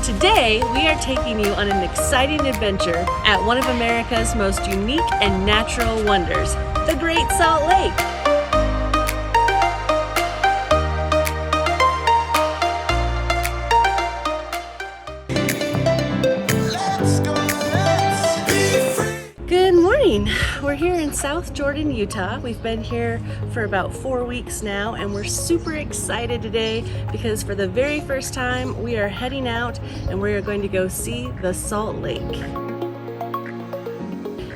Today, we are taking you on an exciting adventure at one of America's most unique and natural wonders, the Great Salt Lake. Good morning. We're here in South Jordan, Utah. We've been here for about 4 weeks now, and we're super excited today because for the very first time we are heading out and we are going to go see the Salt Lake.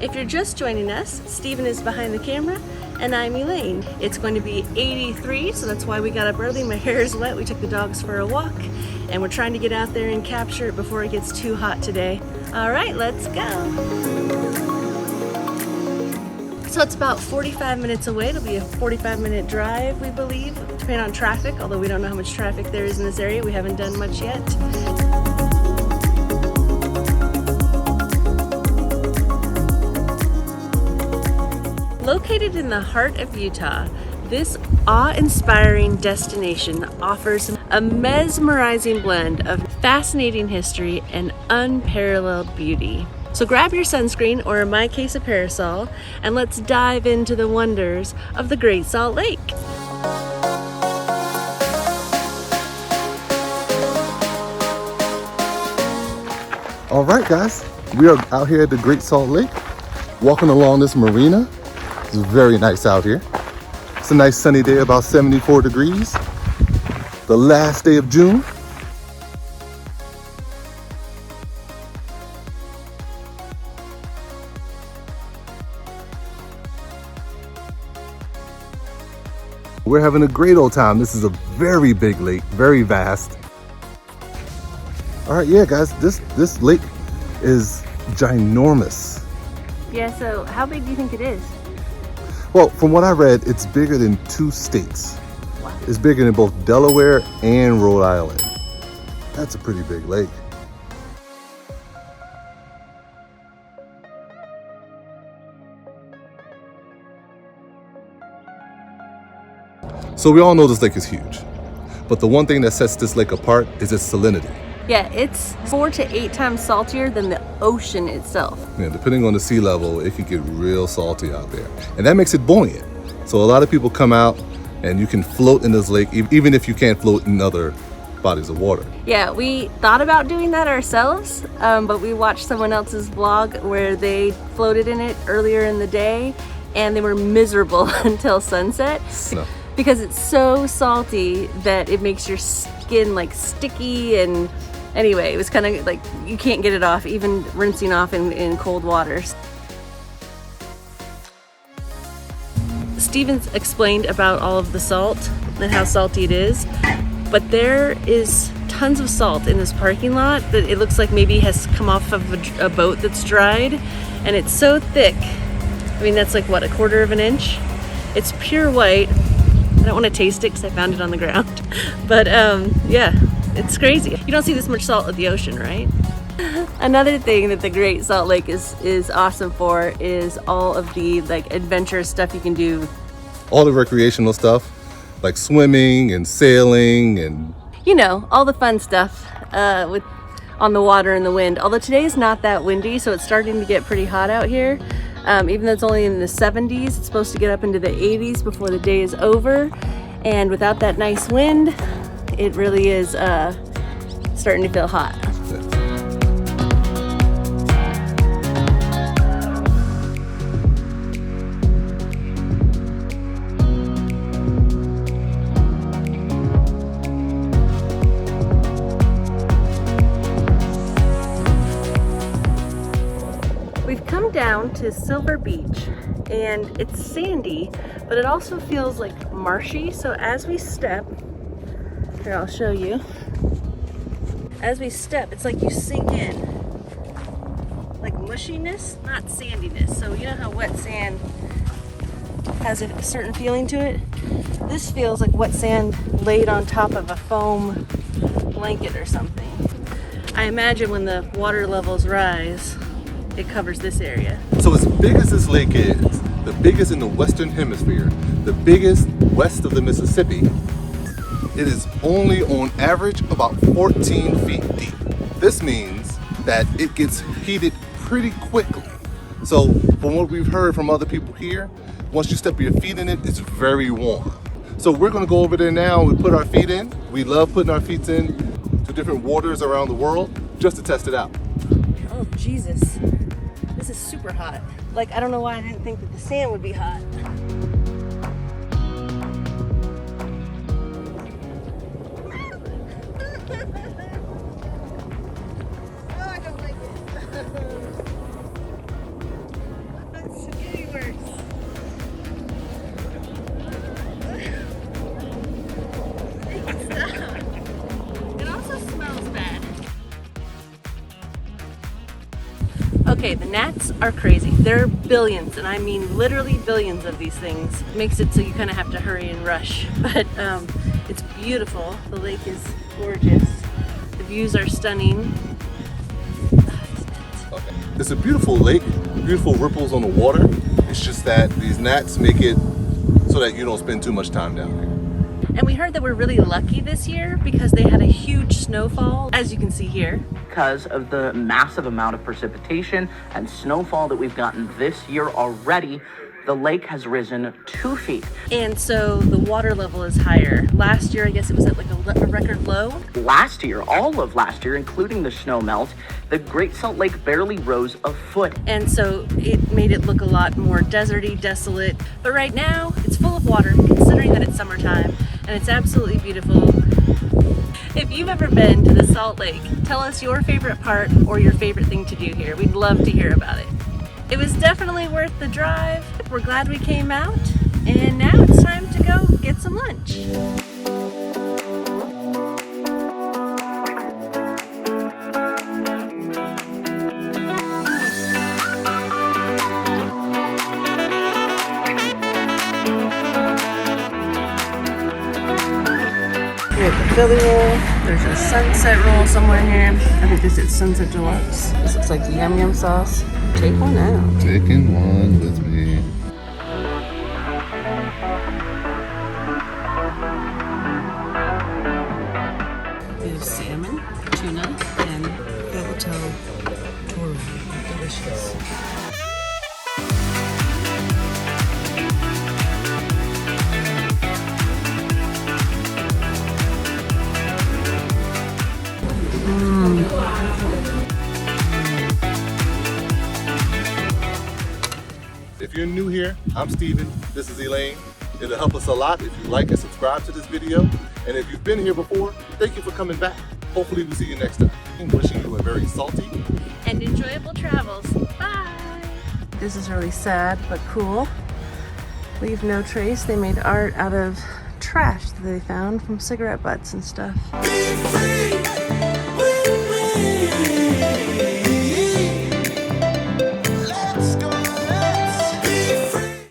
If you're just joining us, Stephen is behind the camera and I'm Elaine. It's going to be 83, so that's why we got up early. My hair is wet. We took the dogs for a walk and we're trying to get out there and capture it before it gets too hot today. All right, let's go. So it's about 45 minutes away. It'll be a 45-minute drive, we believe, depending on traffic, although we don't know how much traffic there is in this area. We haven't done much yet. Located in the heart of Utah, this awe-inspiring destination offers a mesmerizing blend of fascinating history and unparalleled beauty. So grab your sunscreen, or in my case a parasol, and let's dive into the wonders of the Great Salt Lake. All right, guys, we are out here at the Great Salt Lake, walking along this marina. It's very nice out here. It's a nice sunny day, about 74 degrees. The last day of June. We're having a great old time. This is a very big lake, very vast. All right, yeah, guys, this lake is ginormous. Yeah, so how big do you think it is? Well, from what I read, it's bigger than 2 states. Wow. It's bigger than both Delaware and Rhode Island. That's a pretty big lake. So we all know this lake is huge, but the one thing that sets this lake apart is its salinity. Yeah, it's 4 to 8 times saltier than the ocean itself. Yeah, depending on the sea level, it can get real salty out there. And that makes it buoyant. So a lot of people come out and you can float in this lake, even if you can't float in other bodies of water. Yeah, we thought about doing that ourselves, but we watched someone else's vlog where they floated in it earlier in the day and they were miserable until sunset. No. Because it's so salty that it makes your skin like sticky, and anyway, it was kind of like you can't get it off, even rinsing off in cold waters. Steven's explained about all of the salt and how salty it is, but there is tons of salt in this parking lot that it looks like maybe has come off of a boat that's dried, and it's so thick. I mean, that's like what, 1/4 of an inch? It's pure white. I don't want to taste it because I found it on the ground. But yeah, it's crazy. You don't see this much salt at the ocean, right? Another thing that the Great Salt Lake is awesome for is all of the like adventurous stuff you can do. All the recreational stuff, like swimming and sailing and... You know, all the fun stuff on the water and the wind. Although today is not that windy, so it's starting to get pretty hot out here. Even though it's only in the 70s, it's supposed to get up into the 80s before the day is over. And without that nice wind, it really is starting to feel hot. We've come down to Silver Beach and it's sandy, but it also feels like marshy. So as we step, here I'll show you. As we step, it's like you sink in. Like mushiness, not sandiness. So you know how wet sand has a certain feeling to it? This feels like wet sand laid on top of a foam blanket or something. I imagine when the water levels rise, it covers this area. So as big as this lake is, the biggest in the Western Hemisphere, the biggest west of the Mississippi, it is only on average about 14 feet deep. This means that it gets heated pretty quickly. So from what we've heard from other people here, once you step your feet in it, it's very warm. So we're gonna go over there now and we put our feet in. We love putting our feet in to different waters around the world just to test it out. Oh, Jesus. This is super hot. Like, I don't know why I didn't think that the sand would be hot. Oh, I don't like it. That's getting worse. Stop. It also smells bad. Okay, the gnats are crazy. There are billions, and I mean literally billions of these things. It makes it so you kind of have to hurry and rush, but it's beautiful. The lake is gorgeous. The views are stunning. Okay. It's a beautiful lake, beautiful ripples on the water. It's just that these gnats make it so that you don't spend too much time down here. And we heard that we're really lucky this year because they had a huge snowfall, as you can see here. Because of the massive amount of precipitation and snowfall that we've gotten this year already, the lake has risen 2 feet. And so the water level is higher. Last year, I guess it was at like a record low. Last year, all of last year, including the snow melt, the Great Salt Lake barely rose a foot. And so it made it look a lot more deserty, desolate. But right now, it's full of water, considering that it's summertime, and it's absolutely beautiful. If you've ever been to the Salt Lake, tell us your favorite part or your favorite thing to do here. We'd love to hear about it. It was definitely worth the drive. We're glad we came out, and now it's time to go get some lunch. We have the Philly roll. There's a sunset roll somewhere here. I think this is Sunset Deluxe. This looks like yum yum sauce. Take one out. Taking one with me. We have salmon, tuna, and yellowtail toro. Delicious. If you're new here, I'm Steven, this is Elaine. It'll help us a lot if you like and subscribe to this video. And if you've been here before, thank you for coming back. Hopefully we'll see you next time. I'm wishing you a very salty and enjoyable travels. Bye! This is really sad, but cool. Leave no trace. They made art out of trash that they found from cigarette butts and stuff. Be free.